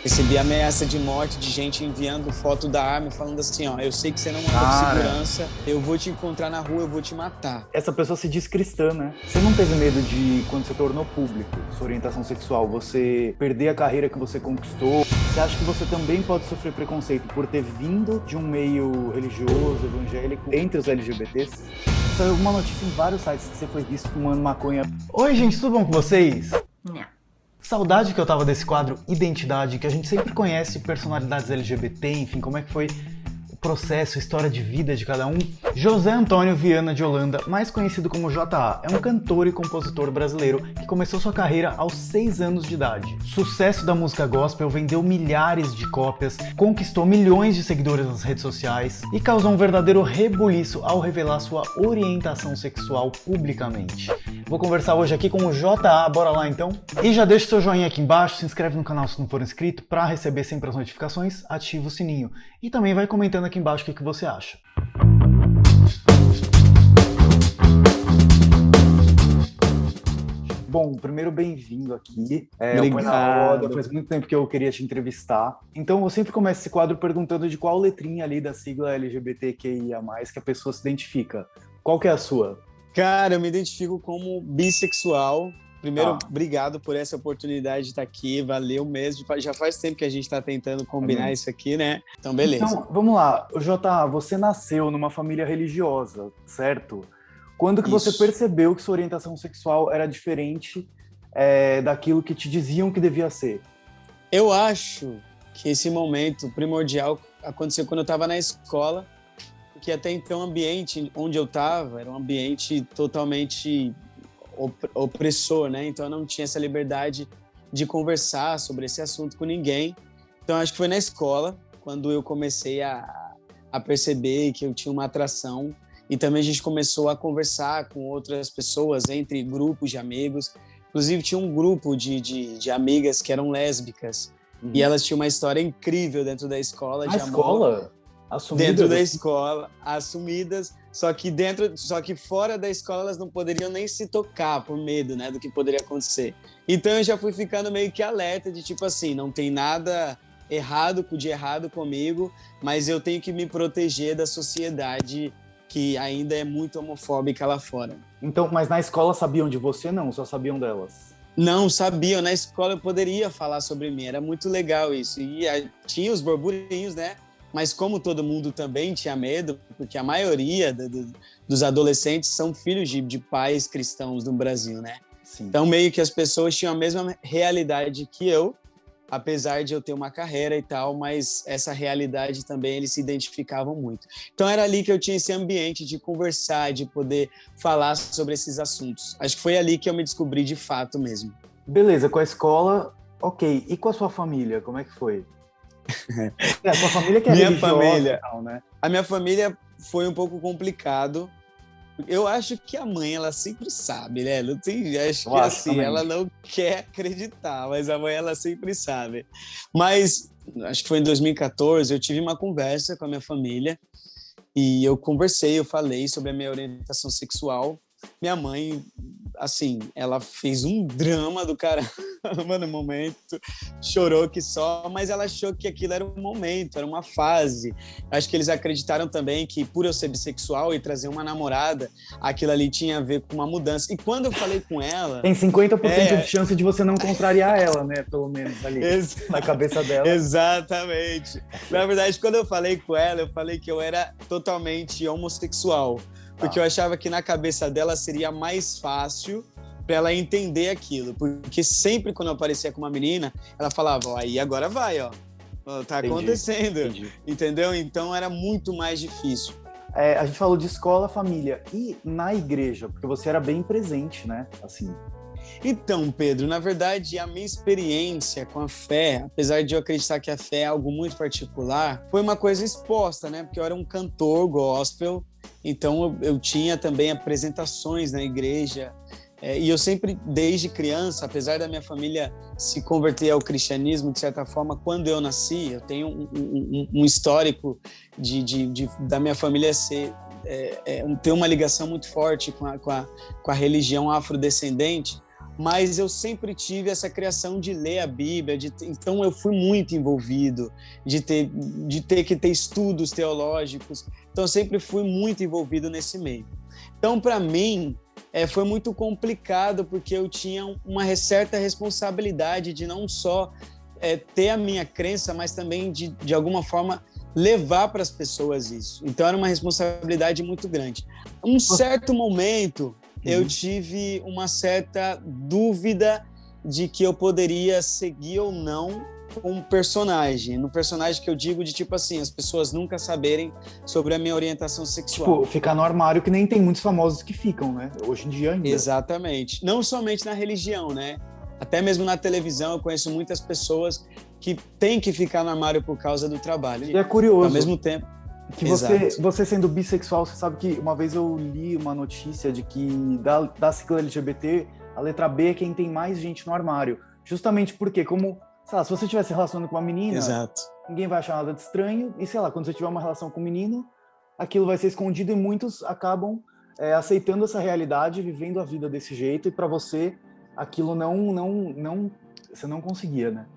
Recebi ameaça de morte de gente enviando foto da arma, falando assim, ó, eu sei que você não anda com segurança, eu vou te encontrar na rua, eu vou te matar. Essa pessoa se diz cristã, né? Você não teve medo de, quando você tornou público sua orientação sexual, você perder a carreira que você conquistou? Você acha que você também pode sofrer preconceito por ter vindo de um meio religioso, evangélico, entre os LGBTs? Saiu uma notícia em vários sites que você foi visto fumando maconha. Oi, gente, tudo bom com vocês? Não. Saudade que eu tava desse quadro Identidade, que a gente sempre conhece personalidades LGBT, enfim, como é que foi o processo, a história de vida de cada um. José Antônio Viana de Holanda, mais conhecido como JA, é um cantor e compositor brasileiro que começou sua carreira aos 6 anos de idade. Sucesso da música gospel, vendeu milhares de cópias, conquistou milhões de seguidores nas redes sociais e causou um verdadeiro rebuliço ao revelar sua orientação sexual publicamente. Vou conversar hoje aqui com o JA, bora lá então? E já deixa o seu joinha aqui embaixo, se inscreve no canal se não for inscrito para receber sempre as notificações, ativa o sininho. E também vai comentando aqui embaixo o que você acha. Bom, primeiro bem-vindo aqui. Obrigado. Faz muito tempo que eu queria te entrevistar. Então eu sempre começo esse quadro perguntando de qual letrinha ali da sigla LGBTQIA+, que a pessoa se identifica. Qual que é a sua? Cara, eu me identifico como bissexual. Primeiro, obrigado por essa oportunidade de estar aqui, valeu mesmo. Já faz tempo que a gente está tentando combinar isso aqui, né? Então, beleza. Então, vamos lá. Jota, você nasceu numa família religiosa, certo? Quando que você percebeu que sua orientação sexual era diferente daquilo que te diziam que devia ser? Eu acho que esse momento primordial aconteceu quando eu estava na escola, porque até então o ambiente onde eu estava era um ambiente totalmente opressor, né? Então eu não tinha essa liberdade de conversar sobre esse assunto com ninguém. Então acho que foi na escola quando eu comecei a perceber que eu tinha uma atração, e também a gente começou a conversar com outras pessoas, entre grupos de amigos. Inclusive tinha um grupo de amigas que eram lésbicas, e elas tinham uma história incrível dentro da escola de amor. Escola? Assumidas? Dentro da escola, assumidas, só que fora da escola elas não poderiam nem se tocar por medo, né, do que poderia acontecer. Então eu já fui ficando meio que alerta de tipo assim, não tem nada errado comigo, mas eu tenho que me proteger da sociedade que ainda é muito homofóbica lá fora. Então, mas na escola sabiam de você, não? Só sabiam delas? Não sabiam, na escola eu poderia falar sobre mim, era muito legal isso. E tinha os burburinhos, né? Mas como todo mundo também tinha medo, porque a maioria dos adolescentes são filhos de pais cristãos no Brasil, né? Sim. Então meio que as pessoas tinham a mesma realidade que eu, apesar de eu ter uma carreira e tal, mas essa realidade também eles se identificavam muito. Então era ali que eu tinha esse ambiente de conversar, de poder falar sobre esses assuntos. Acho que foi ali que eu me descobri de fato mesmo. Beleza, com a escola, ok. E com a sua família, como é que foi? A sua família que é minha religiosa família, e tal, né? A minha família foi um pouco complicado. Eu acho que a mãe, ela sempre sabe, né? Não tem, acho que assim, também. ela não quer acreditar, mas a mãe, ela sempre sabe. Mas, acho que foi em 2014, eu tive uma conversa com a minha família e eu falei sobre a minha orientação sexual. Minha mãe, assim, ela fez um drama do caramba no momento, chorou que só, mas ela achou que aquilo era um momento, era uma fase. Acho que eles acreditaram também que por eu ser bissexual e trazer uma namorada, aquilo ali tinha a ver com uma mudança. E quando eu falei com ela... Tem 50% de chance de você não contrariar ela, né? Pelo menos ali, na cabeça dela. Exatamente. Na verdade, quando eu falei com ela, eu falei que eu era totalmente homossexual. Porque eu achava que na cabeça dela seria mais fácil para ela entender aquilo. Porque sempre quando eu aparecia com uma menina, ela falava, ó, aí agora vai, ó. Tá acontecendo. Entendi. Entendeu? Então era muito mais difícil. A gente falou de escola, família. E na igreja? Porque você era bem presente, né? Assim. Então, Pedro, na verdade, a minha experiência com a fé, apesar de eu acreditar que a fé é algo muito particular, foi uma coisa exposta, né? Porque eu era um cantor gospel, então eu tinha também apresentações na igreja. E eu sempre, desde criança, apesar da minha família se converter ao cristianismo, de certa forma, quando eu nasci, eu tenho um histórico da minha família ter uma ligação muito forte com a religião afrodescendente. mas eu sempre tive essa criação de ler a Bíblia, então eu fui muito envolvido, de ter que ter estudos teológicos, então eu sempre fui muito envolvido nesse meio. Então, para mim, foi muito complicado, porque eu tinha uma certa responsabilidade de não só ter a minha crença, mas também de alguma forma levar para as pessoas isso. Então era uma responsabilidade muito grande. Um certo momento eu tive uma certa dúvida de que eu poderia seguir ou não com um personagem. No personagem que eu digo de tipo assim, as pessoas nunca saberem sobre a minha orientação sexual. Tipo, ficar no armário, que nem tem muitos famosos que ficam, né? Hoje em dia ainda. Exatamente. Não somente na religião, né? Até mesmo na televisão eu conheço muitas pessoas que têm que ficar no armário por causa do trabalho. E é curioso. Ao mesmo tempo... Que você sendo bissexual, você sabe que uma vez eu li uma notícia de que da sigla LGBT, a letra B é quem tem mais gente no armário. Justamente porque, como, sei lá, se você estivesse relacionando com uma menina, ninguém vai achar nada de estranho. E, sei lá, quando você tiver uma relação com um menino, aquilo vai ser escondido e muitos acabam aceitando essa realidade, vivendo a vida desse jeito. E para você, aquilo você não conseguia, né?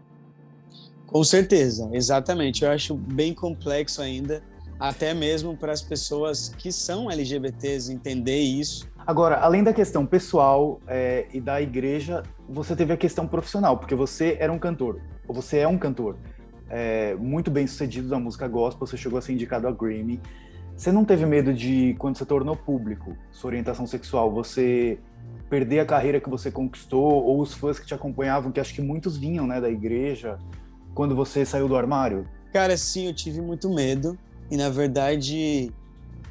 Com certeza, exatamente. Eu acho bem complexo ainda, até mesmo para as pessoas que são LGBTs entender isso. Agora, além da questão pessoal e da igreja, você teve a questão profissional, porque você era um cantor, ou você é um cantor muito bem sucedido da música gospel, você chegou a ser indicado a Grammy. Você não teve medo de, quando você tornou público sua orientação sexual, você perder a carreira que você conquistou, ou os fãs que te acompanhavam, que acho que muitos vinham, né, da igreja, quando você saiu do armário? Cara, sim, eu tive muito medo. E, na verdade,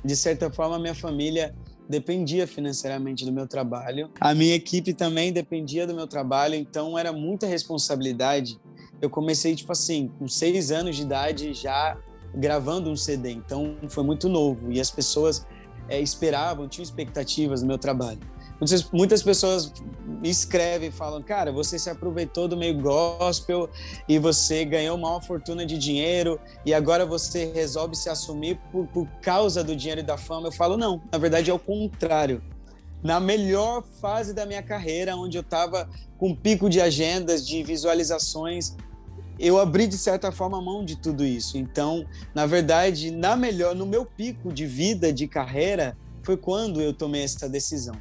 de certa forma, a minha família dependia financeiramente do meu trabalho. A minha equipe também dependia do meu trabalho, então era muita responsabilidade. Eu comecei, tipo assim, com 6 anos de idade já gravando um CD, então foi muito novo. E as pessoas esperavam, tinham expectativas no meu trabalho. Muitas pessoas me escrevem e falam, cara, você se aproveitou do meio gospel e você ganhou uma fortuna de dinheiro e agora você resolve se assumir por causa do dinheiro e da fama. Eu falo, não, na verdade é o contrário. Na melhor fase da minha carreira, onde eu estava com pico de agendas, de visualizações, eu abri, de certa forma, a mão de tudo isso. Então, na verdade, no meu pico de vida, de carreira, foi quando eu tomei essa decisão.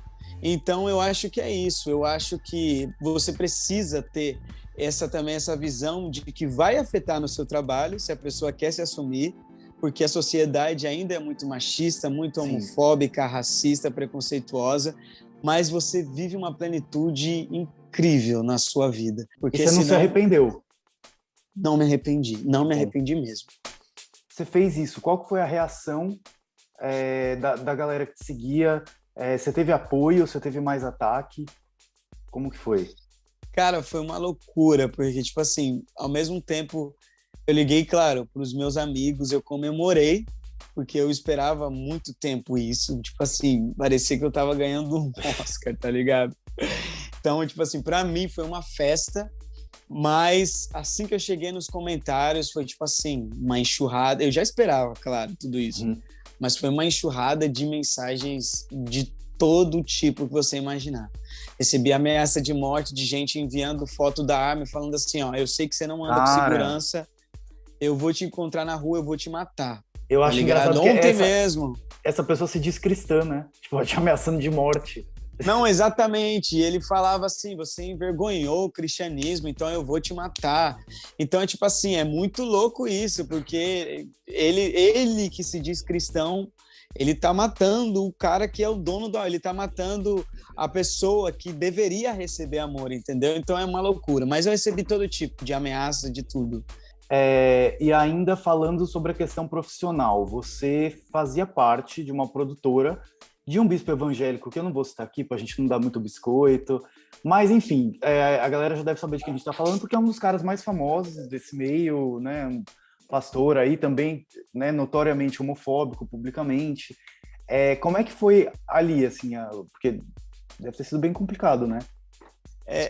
Então, eu acho que é isso. Eu acho que você precisa ter essa visão de que vai afetar no seu trabalho, se a pessoa quer se assumir, porque a sociedade ainda é muito machista, muito homofóbica, racista, preconceituosa, mas você vive uma plenitude incrível na sua vida. Porque e você não se arrependeu? Não me arrependi mesmo. Você fez isso, qual que foi a reação da galera que te seguia? Você teve apoio, você teve mais ataque? Como que foi? Cara, foi uma loucura, porque, tipo assim, ao mesmo tempo, eu liguei, claro, para os meus amigos, eu comemorei, porque eu esperava muito tempo isso, tipo assim, parecia que eu tava ganhando um Oscar, tá ligado? Então, tipo assim, para mim foi uma festa, mas assim que eu cheguei nos comentários, foi tipo assim, uma enxurrada, eu já esperava, claro, tudo isso, mas foi uma enxurrada de mensagens de todo tipo que você imaginar. Recebi ameaça de morte de gente enviando foto da arma e falando assim, ó, eu sei que você não anda com segurança, eu vou te encontrar na rua, eu vou te matar. Eu acho engraçado que ontem mesmo. Essa pessoa se diz cristã, né? Tipo, te ameaçando de morte. Não, exatamente. Ele falava assim, você envergonhou o cristianismo, então eu vou te matar. Então, é tipo assim, é muito louco isso, porque ele que se diz cristão, ele tá matando o cara que é o dono ele tá matando a pessoa que deveria receber amor, entendeu? Então é uma loucura. Mas eu recebi todo tipo de ameaça, de tudo. E ainda falando sobre a questão profissional, você fazia parte de uma produtora de um bispo evangélico, que eu não vou citar aqui pra gente não dar muito biscoito, mas enfim, a galera já deve saber de quem a gente tá falando, porque é um dos caras mais famosos desse meio, né, um pastor aí também, né, notoriamente homofóbico publicamente. Como é que foi ali, assim, porque deve ter sido bem complicado, né?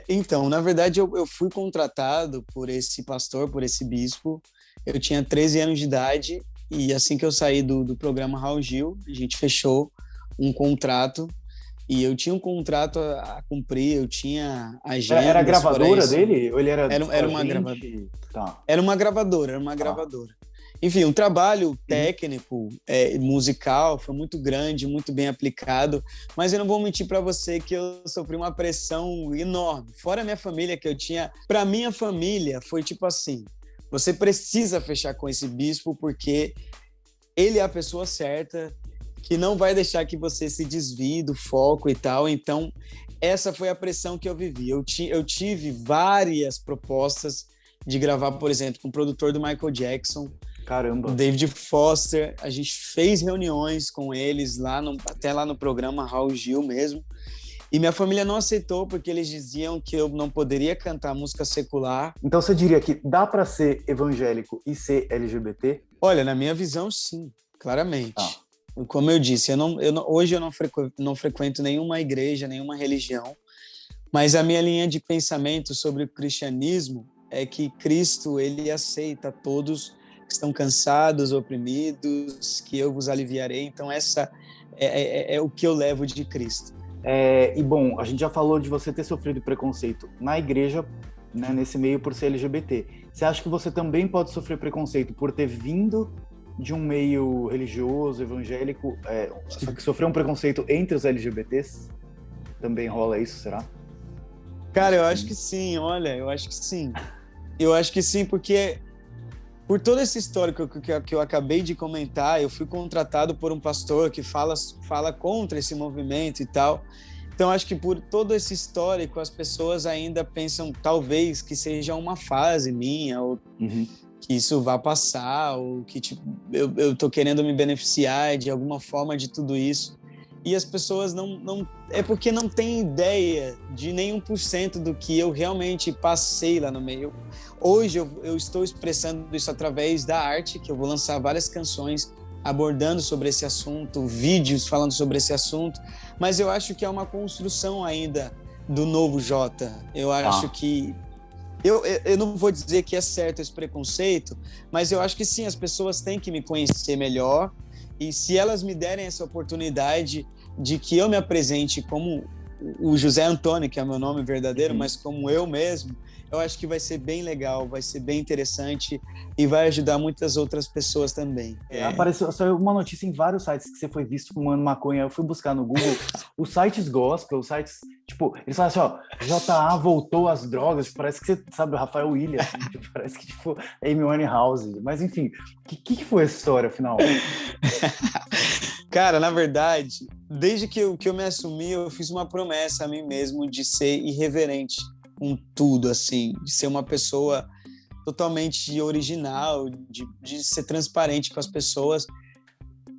Então, na verdade, eu fui contratado por esse pastor, por esse bispo, eu tinha 13 anos de idade, e assim que eu saí do programa Raul Gil, a gente fechou um contrato E eu tinha um contrato a cumprir, eu tinha agenda. Era a gravadora dele? Ou ele era era uma gravadora. Tá. Era uma gravadora. Enfim, um trabalho técnico, musical, foi muito grande, muito bem aplicado, mas eu não vou mentir para você que eu sofri uma pressão enorme. Fora a minha família que eu tinha, para minha família foi tipo assim, você precisa fechar com esse bispo porque ele é a pessoa certa, que não vai deixar que você se desvie do foco e tal. Então, essa foi a pressão que eu vivi. Eu tive várias propostas de gravar, por exemplo, com o produtor do Michael Jackson, Caramba. David Foster. A gente fez reuniões com eles até lá no programa Raul Gil mesmo. E minha família não aceitou porque eles diziam que eu não poderia cantar música secular. Então você diria que dá para ser evangélico e ser LGBT? Olha, na minha visão, sim, claramente. Como eu disse, hoje eu não frequento nenhuma igreja, nenhuma religião, mas a minha linha de pensamento sobre o cristianismo é que Cristo, ele aceita todos que estão cansados, oprimidos, que eu vos aliviarei. Então, essa é o que eu levo de Cristo. E bom, a gente já falou de você ter sofrido preconceito na igreja, né, nesse meio por ser LGBT. Você acha que você também pode sofrer preconceito por ter vindo de um meio religioso, evangélico, só que sofreu um preconceito entre os LGBTs? Também rola isso, será? Cara, eu acho que sim, olha, eu acho que sim. Eu acho que sim, porque por toda essa história que eu acabei de comentar, eu fui contratado por um pastor que fala contra esse movimento e tal. Então, acho que por todo esse histórico, as pessoas ainda pensam, talvez, que seja uma fase minha, ou que isso vá passar, ou que tipo, eu tô querendo me beneficiar de alguma forma de tudo isso. E as pessoas não é porque não têm ideia de nenhum por cento do que eu realmente passei lá no meio. Hoje eu estou expressando isso através da arte, que eu vou lançar várias canções abordando sobre esse assunto, vídeos falando sobre esse assunto, mas eu acho que é uma construção ainda do novo Jota. Eu acho que eu não vou dizer que é certo esse preconceito, mas eu acho que sim, as pessoas têm que me conhecer melhor, e se elas me derem essa oportunidade de que eu me apresente como o José Antônio, que é meu nome verdadeiro, mas como eu mesmo, eu acho que vai ser bem legal, vai ser bem interessante e vai ajudar muitas outras pessoas também. Saiu uma notícia em vários sites que você foi visto fumando maconha. Eu fui buscar no Google os sites gospel, os sites, tipo, eles falam assim, ó, JA voltou às drogas, parece que você sabe, o Rafael Williams, assim, tipo, parece que tipo, é Amy Winehouse. Mas enfim, o que foi essa história, afinal? Cara, na verdade, desde que eu me assumi, eu fiz uma promessa a mim mesmo de ser irreverente com tudo, assim, de ser uma pessoa totalmente original, de ser transparente com as pessoas.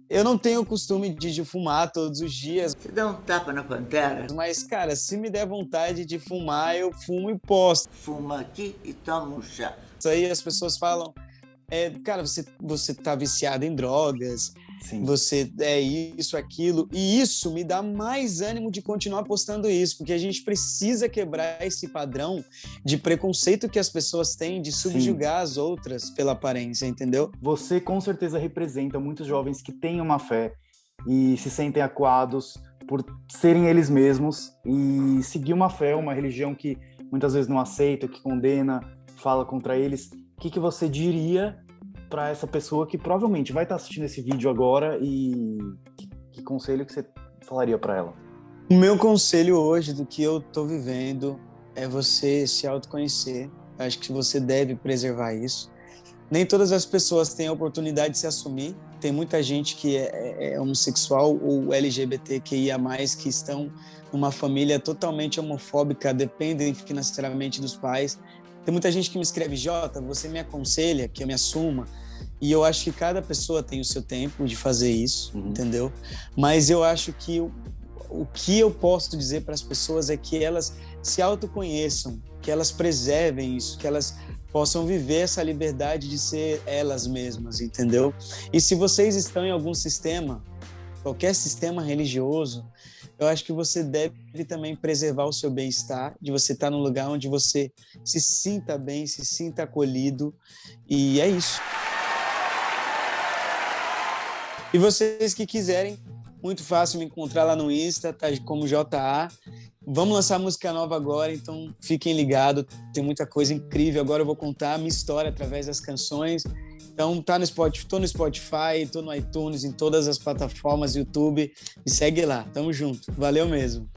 Eu não tenho o costume de fumar todos os dias. Você dá um tapa na pantera? Mas, cara, se me der vontade de fumar, eu fumo e posto. Fuma aqui e toma um chá. Isso aí as pessoas falam, cara, você tá viciado em drogas, Sim. Você é isso, aquilo, e isso me dá mais ânimo de continuar postando isso, porque a gente precisa quebrar esse padrão de preconceito que as pessoas têm de subjugar as outras pela aparência, entendeu? Você com certeza representa muitos jovens que têm uma fé e se sentem acuados por serem eles mesmos e seguir uma fé, uma religião que muitas vezes não aceita, que condena, fala contra eles. O que você diria para essa pessoa que provavelmente vai estar assistindo esse vídeo agora e que conselho que você falaria para ela? O meu conselho hoje do que eu tô vivendo é você se autoconhecer. Acho que você deve preservar isso. Nem todas as pessoas têm a oportunidade de se assumir. Tem muita gente que é homossexual ou LGBTQIA+, que estão numa família totalmente homofóbica, dependem financeiramente dos pais. Tem muita gente que me escreve, Jota, você me aconselha que eu me assuma? E eu acho que cada pessoa tem o seu tempo de fazer isso, entendeu? Mas eu acho que o que eu posso dizer para as pessoas é que elas se autoconheçam, que elas preservem isso, que elas possam viver essa liberdade de ser elas mesmas, entendeu? E se vocês estão em algum sistema, qualquer sistema religioso, eu acho que você deve também preservar o seu bem-estar, de você estar num lugar onde você se sinta bem, se sinta acolhido, e é isso. E vocês que quiserem Muito fácil me encontrar lá no Insta, tá como JA. Vamos lançar música nova agora, então fiquem ligados. Tem muita coisa incrível. Agora eu vou contar a minha história através das canções. Então tá no Spotify, tô no Spotify, tô no iTunes, em todas as plataformas, YouTube. Me segue lá. Tamo junto. Valeu mesmo.